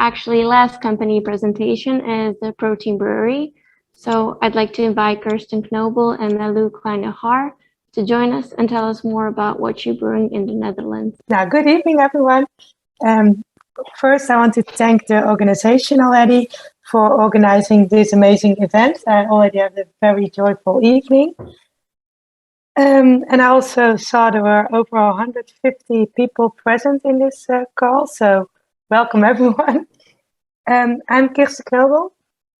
actually last company presentation is the Protein Brewery. So I'd like to invite Kirsten Knobel and Maloe Kleine Haar to join us and tell us more about what you're brewing in the Netherlands. Now, good evening, everyone. First, I want to thank the organization already for organizing this amazing event. I already had a very joyful evening. And I also saw there were over 150 people present in this call, so welcome everyone. I'm Kirsten Knobel.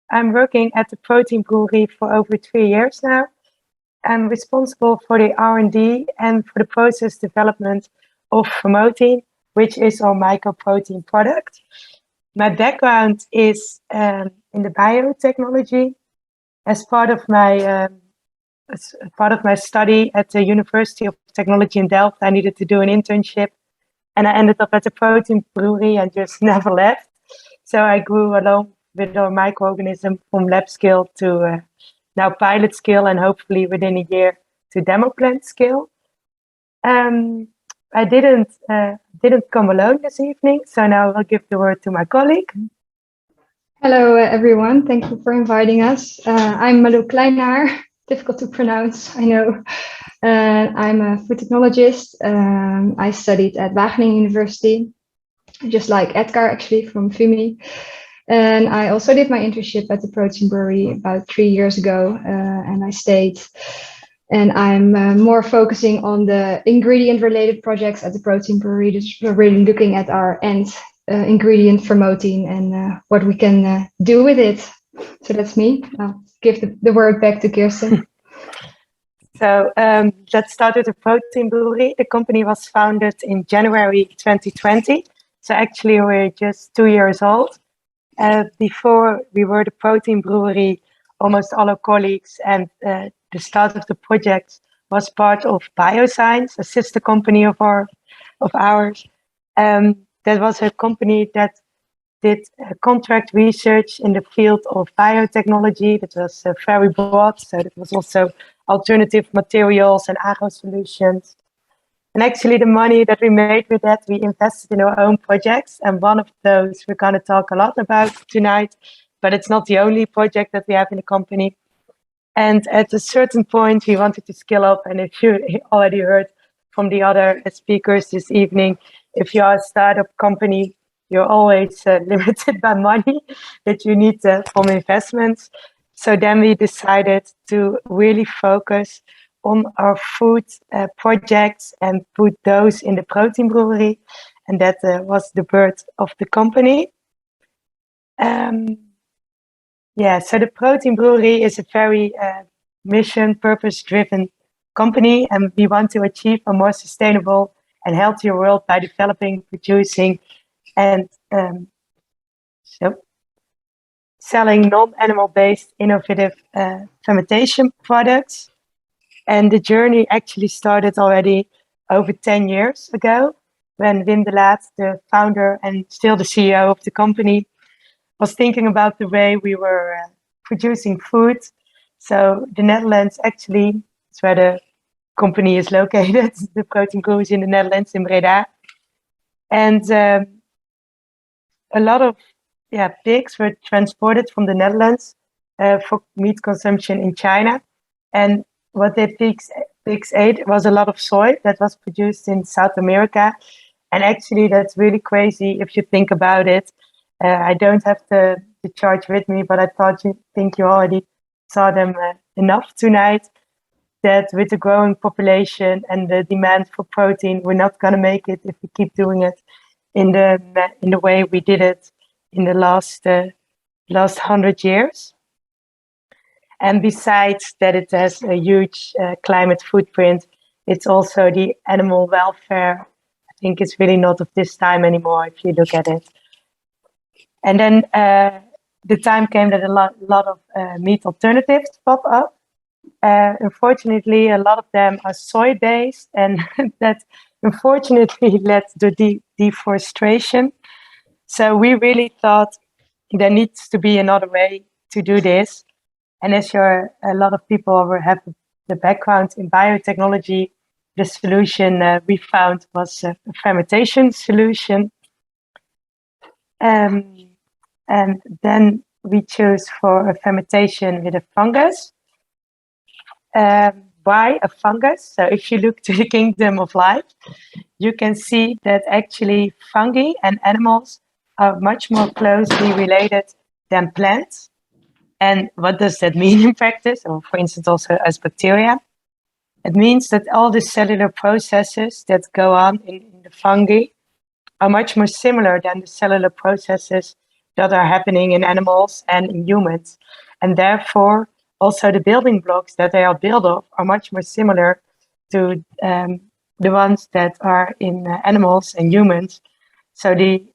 I'm working at the Protein Brewery for over 3 years now. I'm responsible for the R&D and for the process development of protein, which is our mycoprotein product. My background is in the biotechnology. As part of my study at the University of Technology in Delft, I needed to do an internship, and I ended up at the Protein Brewery and just never left. So I grew along with our microorganism from lab scale to now pilot scale, and hopefully within a year to demo plant scale. I didn't come alone this evening, so now I'll give the word to my colleague. Hello, everyone. Thank you for inviting us. I'm Maloe Kleine, difficult to pronounce, I know. I'm a food technologist. I studied at Wageningen University, just like Edgar, actually, from FUMI. And I also did my internship at the Protein Brewery about 3 years ago, and I stayed. And I'm more focusing on the ingredient-related projects at the Protein Brewery, just really looking at our end ingredient for protein and what we can do with it. So that's me. I'll give the word back to Kirsten. So let's start with the Protein Brewery. The company was founded in January 2020. So actually we're just 2 years old. Before we were the Protein Brewery, almost all our colleagues and the start of the project was part of Bioscience, a sister company of ours. That was a company that did contract research in the field of biotechnology. That was very broad, so it was also alternative materials and agro solutions. And actually the money that we made with that, we invested in our own projects. And one of those we're going to talk a lot about tonight, but it's not the only project that we have in the company. And at a certain point, we wanted to scale up. And if you already heard from the other speakers this evening, if you are a startup company, you're always limited by money that you need from investments. So then we decided to really focus on our food projects and put those in the Protein Brewery. And that was the birth of the company. So the Protein Brewery is a very mission, purpose-driven company, and we want to achieve a more sustainable and healthier world by developing, producing, and selling non-animal-based innovative fermentation products. And the journey actually started already over 10 years ago when Wim de Laat, the founder and still the CEO of the company, was thinking about the way we were producing food. So the Netherlands actually is where the company is located. The Protein Brewery is in the Netherlands, in Breda. And a lot of pigs were transported from the Netherlands for meat consumption in China. And what the pigs ate was a lot of soy that was produced in South America. And actually, that's really crazy if you think about it. I don't have the chart with me, but I think you already saw them enough tonight, that with the growing population and the demand for protein, we're not going to make it if we keep doing it in the way we did it in the last 100 years. And besides that it has a huge climate footprint, it's also the animal welfare. I think it's really not of this time anymore if you look at it. And then the time came that a lot of meat alternatives pop up. Unfortunately, a lot of them are soy-based, and that unfortunately led to deforestation. So we really thought there needs to be another way to do this. And as a lot of people have the background in biotechnology, the solution we found was a fermentation solution. And then we choose for a fermentation with a fungus. Why a fungus? So if you look to the kingdom of life, you can see that actually fungi and animals are much more closely related than plants. And what does that mean in practice? Or for instance, also as bacteria. It means that all the cellular processes that go on in the fungi are much more similar than the cellular processes that are happening in animals and in humans. And therefore, also the building blocks that they are built of are much more similar to the ones that are in animals and humans. So the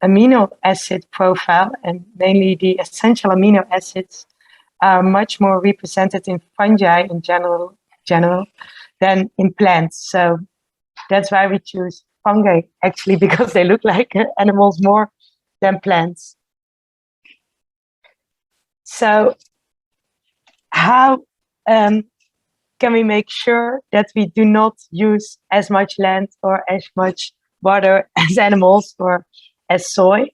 amino acid profile, and mainly the essential amino acids, are much more represented in fungi in general than in plants. So that's why we choose fungi, actually, because they look like animals more than plants. So how can we make sure that we do not use as much land or as much water as animals or as soy?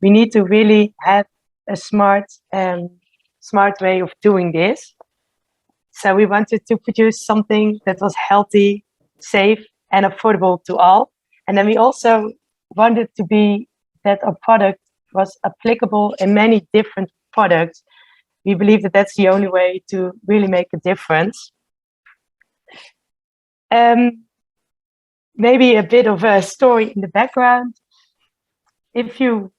We need to really have a smart way of doing this. So we wanted to produce something that was healthy, safe, and affordable to all. And then we also wanted to be that our product was applicable in many different products. We believe that that's the only way to really make a difference. Maybe a bit of a story in the background. If you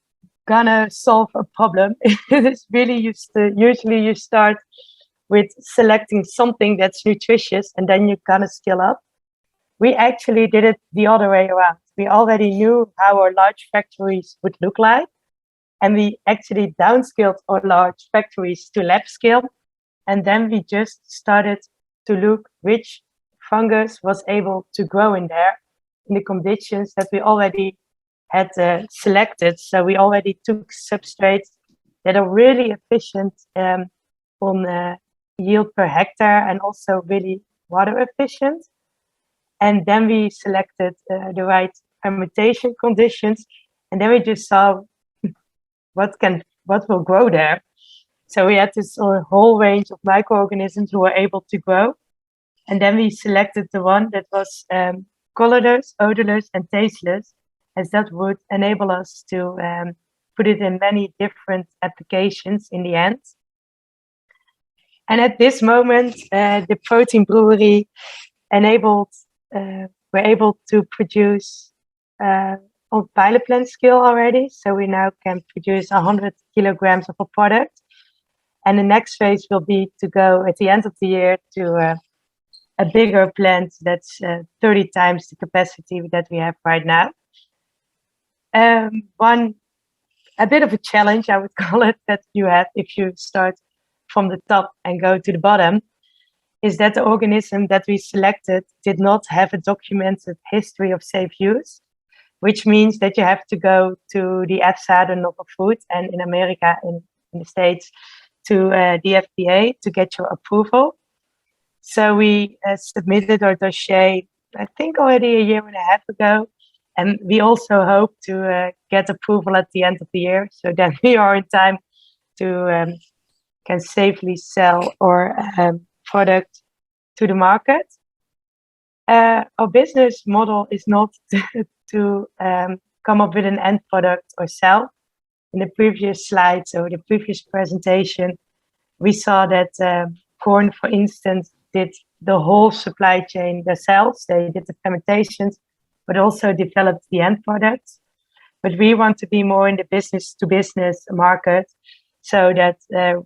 gonna solve a problem, it is really usually you start with selecting something that's nutritious and then you're gonna scale up. We actually did it the other way around. We already knew how our large factories would look like, and we actually downscaled our large factories to lab scale. And then we just started to look which fungus was able to grow in there in the conditions that we already had selected. So we already took substrates that are really efficient on yield per hectare and also really water efficient. And then we selected the right fermentation conditions, and then we just saw what will grow there. So we had this whole range of microorganisms who were able to grow, and then we selected the one that was colorless, odorless, and tasteless, as that would enable us to put it in many different applications in the end. And at this moment, the protein brewery we're able to produce on pilot plant scale already. So we now can produce 100 kilograms of a product. And the next phase will be to go at the end of the year to a bigger plant that's 30 times the capacity that we have right now. A bit of a challenge, I would call it, that you have if you start from the top and go to the bottom, is that the organism that we selected did not have a documented history of safe use, which means that you have to go to the EFSA, the Novel Food, and in America, in the States, to the FDA to get your approval. So we submitted our dossier, I think already a year and a half ago, and we also hope to get approval at the end of the year, so then we are in time to can safely sell our product to the market. Our business model is not to come up with an end product or sell. In the previous slides or the previous presentation, we saw that corn, for instance, did the whole supply chain themselves. They did the fermentations, but also developed the end products. But we want to be more in the business-to-business market, so that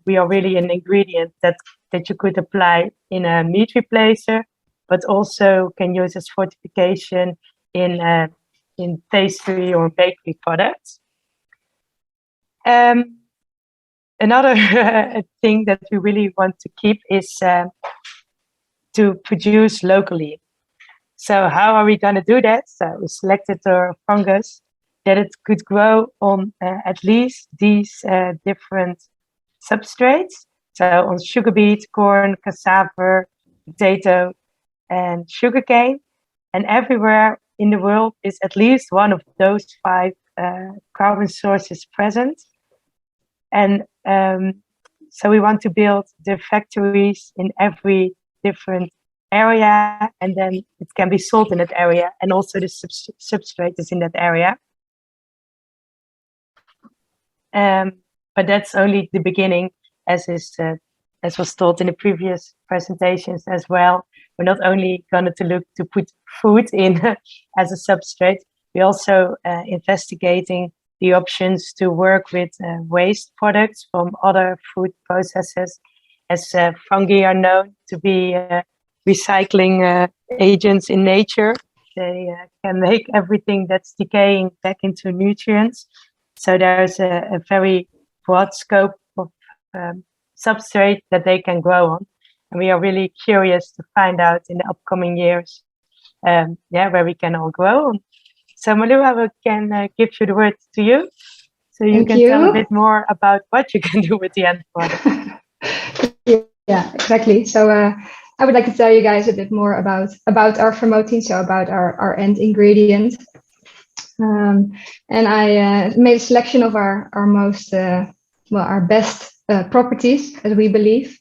we are really an ingredient that you could apply in a meat replacer, but also can use as fortification in pastry or bakery products. Another thing that we really want to keep is to produce locally. So how are we going to do that? So we selected our fungus that it could grow on at least these different substrates. So on sugar beet, corn, cassava, potato, and sugarcane. And everywhere in the world is at least one of those 5 carbon sources present. And so we want to build the factories in every different area, and then it can be sold in that area, and also the substrate is in that area. But that's only the beginning, as was told in the previous presentations as well. We're not only going to look to put food in as a substrate, we're also investigating the options to work with waste products from other food processes, as fungi are known to be recycling agents in nature. They can make everything that's decaying back into nutrients. So there's a very broad scope of substrate that they can grow on. And we are really curious to find out in the upcoming years, where we can all grow on. So Maloe, I can give you the word to you. So you can tell a bit more about what you can do with the end product. Yeah, exactly. So I would like to tell you guys a bit more about our promoting, so about our end ingredient. And I made a selection of our most, our best properties, as we believe.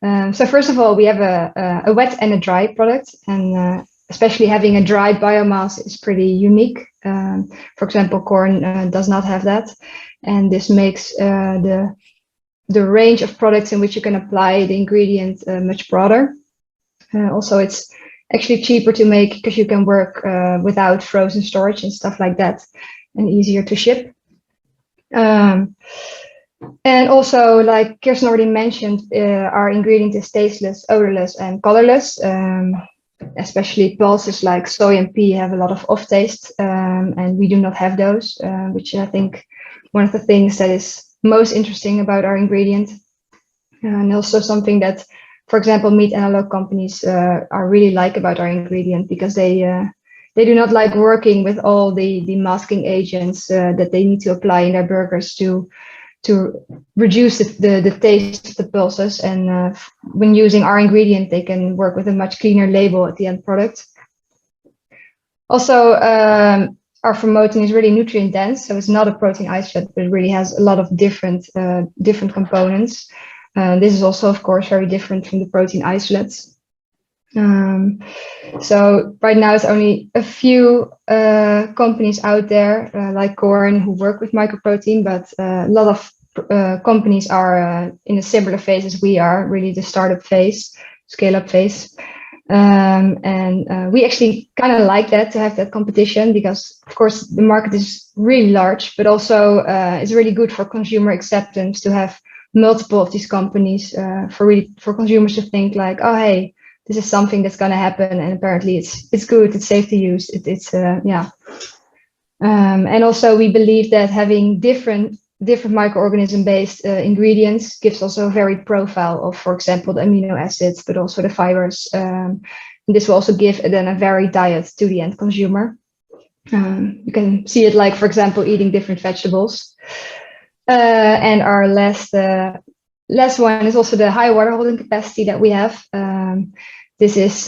So first of all, we have a wet and a dry product, and especially having a dry biomass is pretty unique. For example, corn does not have that, and this makes the range of products in which you can apply the ingredient much broader. Also, it's actually cheaper to make because you can work without frozen storage and stuff like that, and easier to ship. And also, like Kirsten already mentioned, our ingredient is tasteless, odorless, and colorless. Especially pulses like soy and pea have a lot of off taste, and we do not have those, which I think one of the things that is most interesting about our ingredient, and also something that, for example, meat analog companies are really like about our ingredient, because they do not like working with all the masking agents that they need to apply in their burgers to reduce the taste of the pulses. And when using our ingredient, they can work with a much cleaner label at the end product. Also, our promoting is really nutrient dense, so it's not a protein isolate, but it really has a lot of different components. This is also, of course, very different from the protein isolates. So right now, it's only a few companies out there like Corn who work with mycoprotein, but a lot of companies are in a similar phase as we are, really the startup phase, scale-up phase. And we actually kind of like that, to have that competition, because of course the market is really large, but also it's really good for consumer acceptance to have multiple of these companies, for consumers to think like, oh, hey, this is something that's going to happen, and apparently it's good, it's safe to use. And also we believe that having different microorganism-based ingredients gives also a varied profile of, for example, the amino acids, but also the fibers. And this will also give then a varied diet to the end consumer. You can see it like, for example, eating different vegetables. And our last one is also the high water holding capacity that we have. This is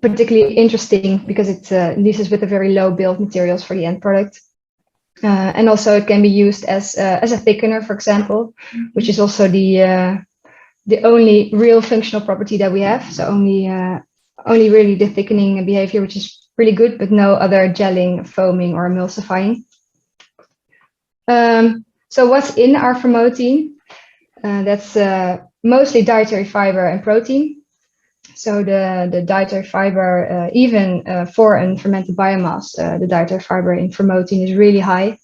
particularly interesting because it uses with a very low bill of materials for the end product. And also it can be used as a thickener, for example, which is also the only real functional property that we have. So only really the thickening behavior, which is really good, but no other gelling, foaming, or emulsifying. So what's in our promoting? That's mostly dietary fiber and protein. So the dietary fiber, even for a fermented biomass, the dietary fiber in promoting is really high.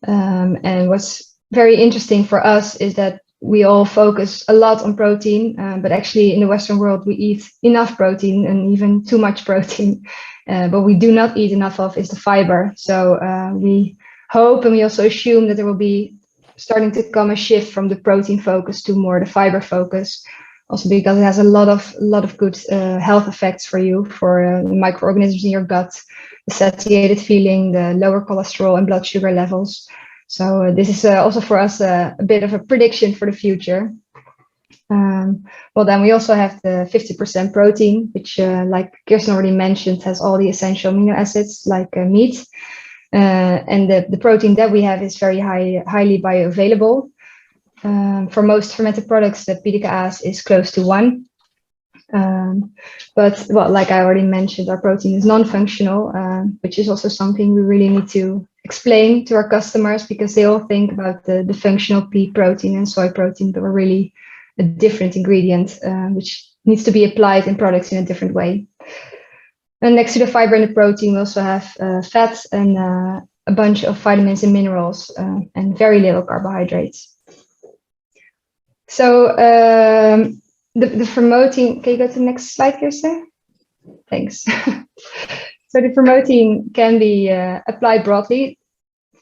And what's very interesting for us is that we all focus a lot on protein, but actually in the Western world, we eat enough protein and even too much protein. But we do not eat enough of is the fiber. So we hope, and we also assume, that there will be starting to come a shift from the protein focus to more the fiber focus. Also because it has a lot of good health effects for you, for the microorganisms in your gut, the satiated feeling, the lower cholesterol and blood sugar levels. So this is also for us a bit of a prediction for the future. Well, then we also have the 50% protein, which, like Kirsten already mentioned, has all the essential amino acids like meat. And the protein that we have is very highly bioavailable. For most fermented products, the pKa is close to 1. But well, like I already mentioned, our protein is non-functional, which is also something we really need to explain to our customers, because they all think about the functional pea protein and soy protein, but we're really a different ingredient, which needs to be applied in products in a different way. And next to the fiber and the protein, we also have fats and a bunch of vitamins and minerals, and very little carbohydrates. So the promoting, can you go to the next slide, Kirsten? Thanks. So the promoting can be applied broadly,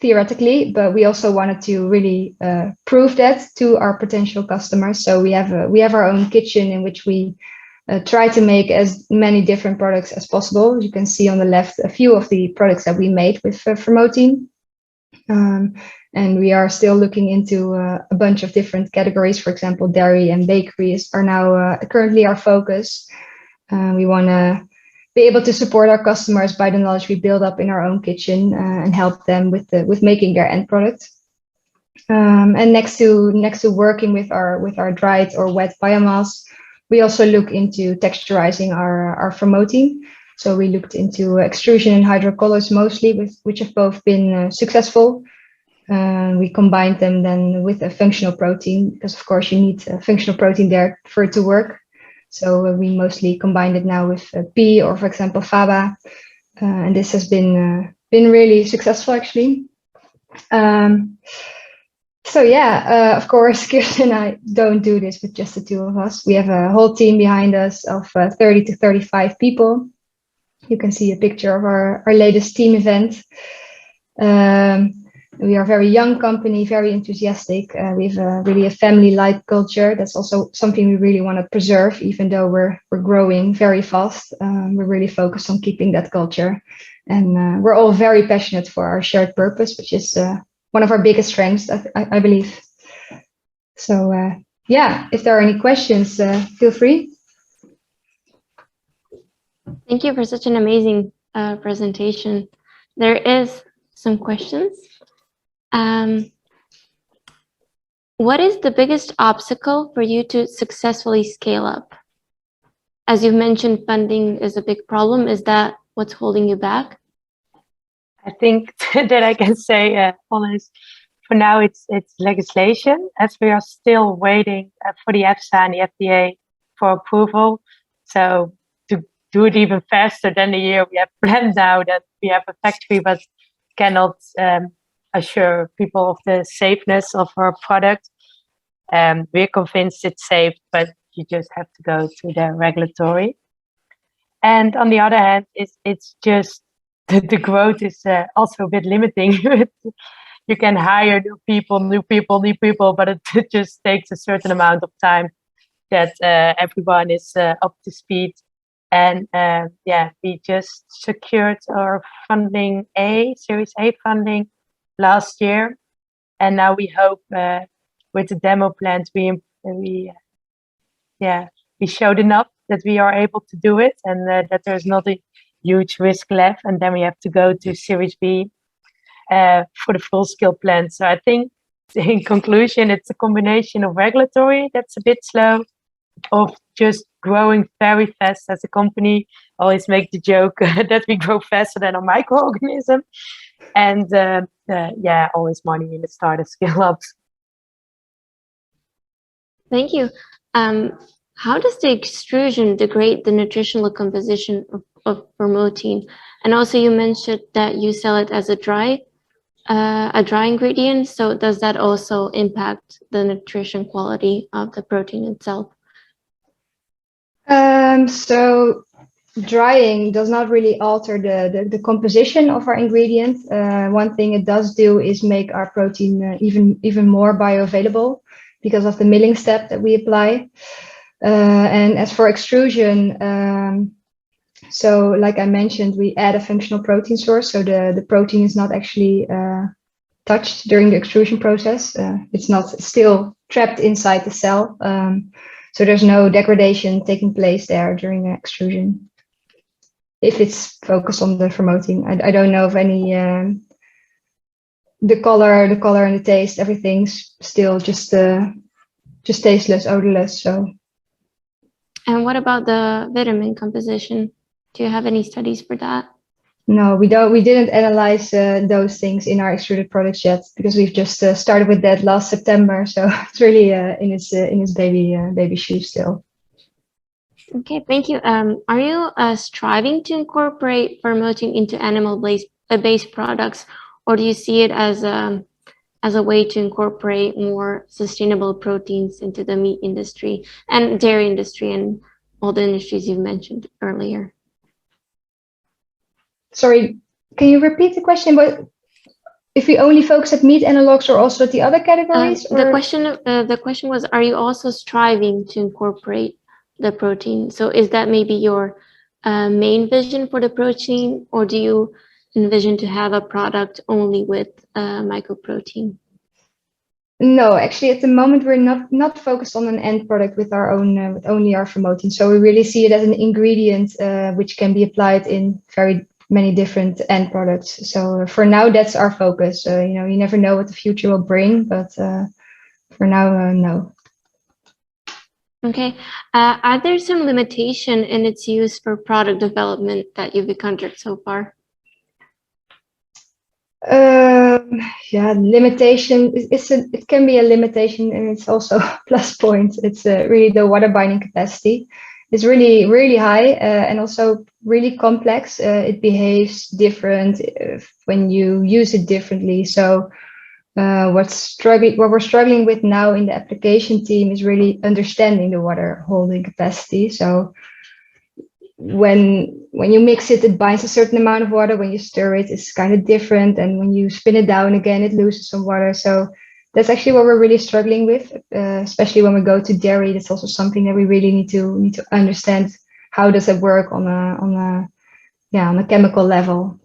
theoretically, but we also wanted to really prove that to our potential customers. So we have our own kitchen in which we try to make as many different products as possible. You can see on the left a few of the products that we made with promoting. And we are still looking into a bunch of different categories. For example, dairy and bakeries are now currently our focus. We want to be able to support our customers by the knowledge we build up in our own kitchen, and help them with making their end product. And next to working with our dried or wet biomass, we also look into texturizing our promoting. So we looked into extrusion and hydrocolloids mostly, which have both been successful. We combined them then with a functional protein, because of course you need a functional protein there for it to work. So we mostly combined it now with pea or, for example, faba, and this has been really successful actually. So yeah, of course, Kirsten and I don't do this with just the two of us. We have a whole team behind us of 30 to 35 people. You can see a picture of our latest team event. We are a very young company, very enthusiastic. We have really a family-like culture. That's also something we really want to preserve, even though we're growing very fast. We're really focused on keeping that culture. And we're all very passionate for our shared purpose, which is one of our biggest strengths, I believe. So yeah, if there are any questions, feel free. Thank you for such an amazing presentation. There is some questions. What is the biggest obstacle for you to successfully scale up? As you mentioned, funding is a big problem. Is that what's holding you back? I think that I can say, honest, for now it's legislation, as we are still waiting for the EFSA and the FDA for approval. So to do it even faster than the year we have planned now, that we have a factory but cannot assure people of the safeness of our product. We're convinced it's safe, but you just have to go to the regulatory. And on the other hand, it's just the growth is also a bit limiting. You can hire new people, but it just takes a certain amount of time that everyone is up to speed. And yeah, we just secured our funding, Series A funding last year, and now we hope with the demo plans we showed enough that we are able to do it, and that there's not a huge risk left, and then we have to go to Series B for the full scale plan. So I think in conclusion, it's a combination of regulatory that's a bit slow, of just growing very fast as a company. Always make the joke that we grow faster than a microorganism, and yeah, always money in the startup scale ups. Thank you. How does the extrusion degrade the nutritional composition of promoting? And also, you mentioned that you sell it as a dry ingredient. So does that also impact the nutrition quality of the protein itself? So drying does not really alter the composition of our ingredient. One thing it does do is make our protein even more bioavailable because of the milling step that we apply. And as for extrusion, so like I mentioned, we add a functional protein source, so the protein is not actually touched during the extrusion process. It's not still trapped inside the cell. So there's no degradation taking place there during the extrusion, if it's focused on the promoting. I don't know of any the color and the taste, everything's still just tasteless, odorless. So. And what about the vitamin composition? Do you have any studies for that? No, we don't. We didn't analyze those things in our extruded products yet because we've just started with that last September. So it's really in its baby shoes still. Okay, thank you. Are you striving to incorporate fermenting into animal-based products, or do you see it as a way to incorporate more sustainable proteins into the meat industry and dairy industry and all the industries you've mentioned earlier? Sorry, can you repeat the question? But if we only focus at meat analogs or also at the other categories? The question was, are you also striving to incorporate the protein? So is that maybe your main vision for the protein, or do you envision to have a product only with mycoprotein? No, actually, at the moment we're not focused on an end product with our own with only our fermenting. So we really see it as an ingredient which can be applied in very many different end products. So for now, that's our focus. You never know what the future will bring, but for now, no. Okay. Are there some limitation in its use for product development that you've encountered so far? Yeah, limitation. It can be a limitation, and it's also a plus point. It's really the water binding capacity. It's really, really high and also really complex. It behaves different when you use it differently. So what we're struggling with now in the application team is really understanding the water holding capacity. So when you mix it, it binds a certain amount of water. When you stir it, it's kind of different, and when you spin it down again, it loses some water. So that's actually what we're really struggling with, especially when we go to dairy. That's also something that we really need to understand. How does it work on a chemical level?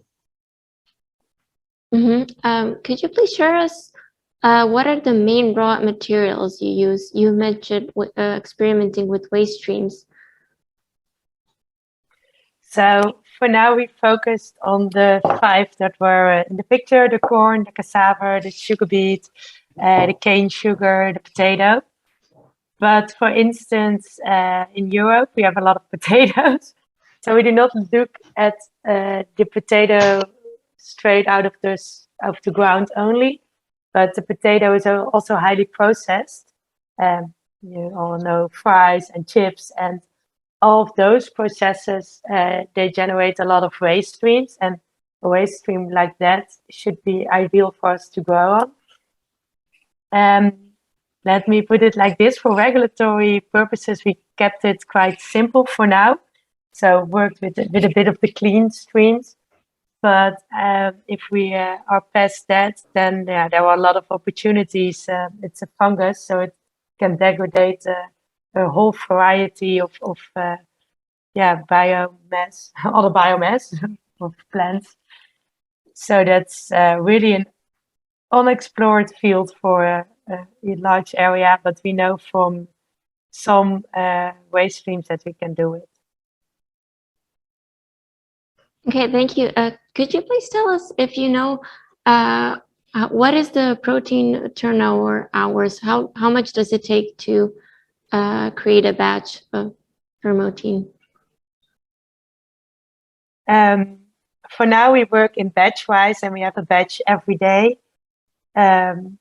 Could you please share us what are the main raw materials you use? You mentioned experimenting with waste streams. So for now, we focused on the 5 that were in the picture: the corn, the cassava, the sugar beet, the cane sugar, the potato. But for instance, in Europe, we have a lot of potatoes. So we do not look at the potato straight out of the ground only, but the potato is also highly processed. You all know fries and chips, and all of those processes, they generate a lot of waste streams, and a waste stream like that should be ideal for us to grow on. Let me put it like this: for regulatory purposes, we kept it quite simple for now. So worked with a bit of the clean streams. But if we are past that, then there are a lot of opportunities. It's a fungus, so it can degrade a whole variety of biomass, other biomass of plants. So that's really an unexplored field for a large area, but we know from some waste streams that we can do it. Okay, thank you. Could you please tell us if you know what is the protein turnover hours? How much does it take to create a batch of fermenting? For now, we work in batch-wise, and we have a batch every day. And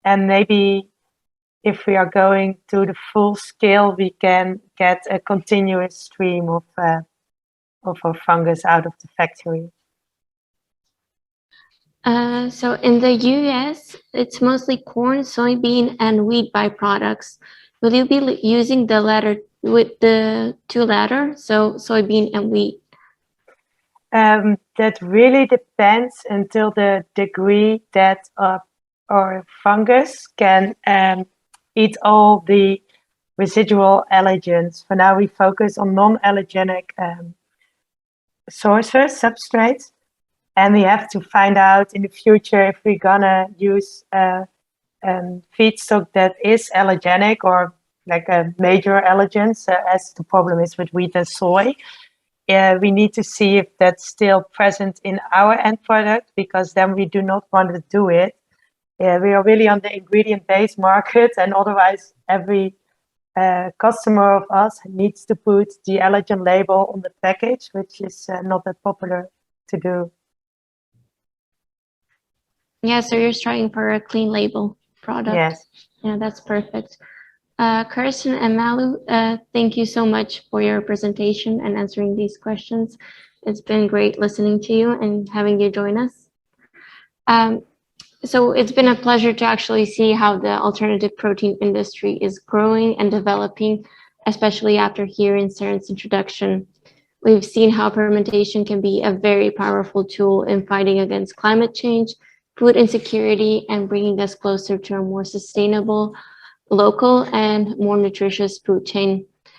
maybe if we are going to the full scale, we can get a continuous stream of our fungus out of the factory. So in the US, it's mostly corn, soybean, and wheat byproducts. Will you be using the latter with the 2 latter, so soybean and wheat? That really depends until the degree that our fungus can eat all the residual allergens. For now, we focus on non-allergenic sources, substrates, and we have to find out in the future if we're gonna use feedstock that is allergenic or like a major allergen, as the problem is with wheat and soy. we need to see if that's still present in our end product, because then we do not want to do it. We are really on the ingredient-based market, and otherwise every customer of us needs to put the allergen label on the package, which is not that popular to do. Yeah, so you're striving for a clean label product. Yes. Yeah, that's perfect. Kirsten and Maloe, thank you so much for your presentation and answering these questions. It's been great listening to you and having you join us. So it's been a pleasure to actually see how the alternative protein industry is growing and developing, especially after hearing Saren's introduction. We've seen how fermentation can be a very powerful tool in fighting against climate change, food insecurity, and bringing us closer to a more sustainable, local, and more nutritious food chain.